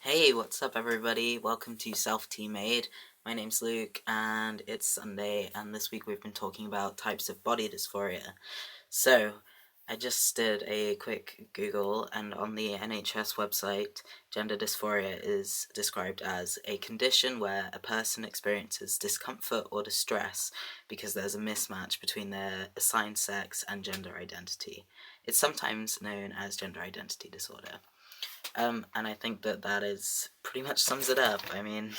Hey, what's up everybody? Welcome to Self-Team-Made. My name's Luke and it's Sunday, and this week we've been talking about types of body dysphoria. So, I just did a quick Google, and on the NHS website, gender dysphoria is described as a condition where a person experiences discomfort or distress because there's a mismatch between their assigned sex and gender identity. It's sometimes known as gender identity disorder. And I think that is pretty much sums it up. I mean,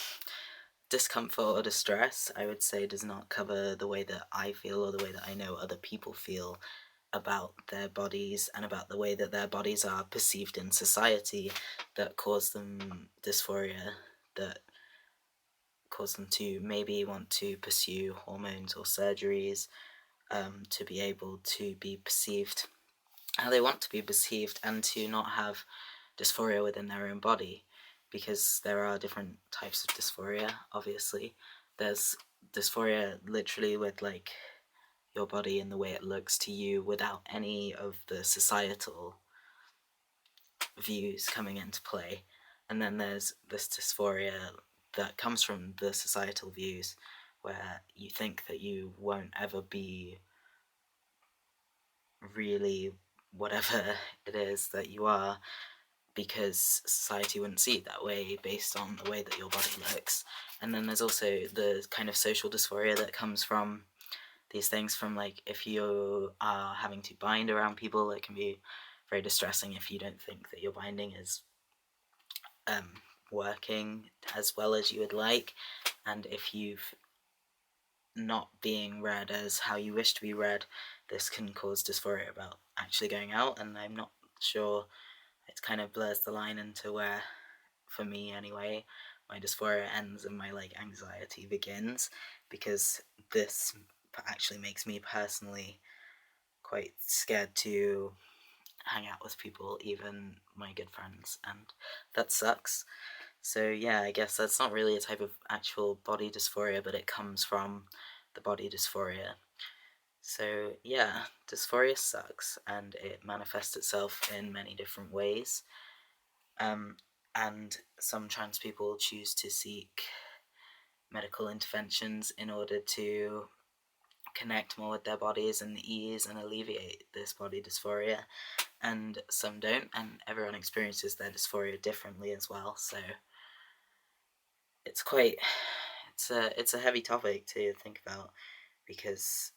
discomfort or distress, I would say, does not cover the way that I feel or the way that I know other people feel about their bodies and about the way that their bodies are perceived in society that cause them dysphoria, that cause them to maybe want to pursue hormones or surgeries to be able to be perceived how they want to be perceived and to not have dysphoria within their own body, because there are different types of dysphoria. Obviously, there's dysphoria literally with like your body and the way it looks to you without any of the societal views coming into play, and then there's this dysphoria that comes from the societal views where you think that you won't ever be really whatever it is that you are, because society wouldn't see it that way based on the way that your body looks. And then there's also the kind of social dysphoria that comes from these things, from like if you are having to bind around people, it can be very distressing if you don't think that your binding is working as well as you would like, and if you've not being read as how you wish to be read, this can cause dysphoria about actually going out. And I'm not sure, it kind of blurs the line into where, for me anyway, my dysphoria ends and my like anxiety begins, because this actually makes me personally quite scared to hang out with people, even my good friends, and that sucks. So yeah, I guess that's not really a type of actual body dysphoria, but it comes from the body dysphoria. So yeah, dysphoria sucks, and it manifests itself in many different ways. And some trans people choose to seek medical interventions in order to connect more with their bodies and ease and alleviate this body dysphoria, and some don't, and everyone experiences their dysphoria differently as well. So it's quite, it's a heavy topic to think about, because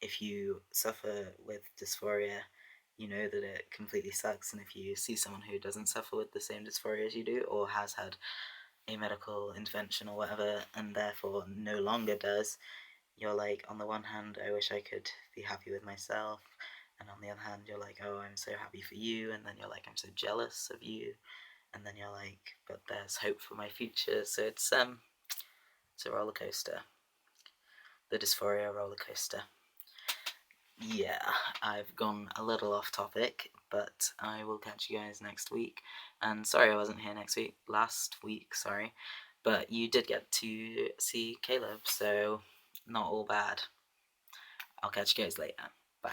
if you suffer with dysphoria, you know that it completely sucks, and if you see someone who doesn't suffer with the same dysphoria as you do, or has had a medical intervention or whatever, and therefore no longer does, you're like, on the one hand, I wish I could be happy with myself, and on the other hand, you're like, oh, I'm so happy for you, and then you're like, I'm so jealous of you, and then you're like, but there's hope for my future. So it's a roller coaster, the dysphoria roller coaster. Yeah, I've gone a little off topic, but I will catch you guys next week. And sorry I wasn't here last week, sorry. But you did get to see Caleb, so not all bad. I'll catch you guys later. Bye.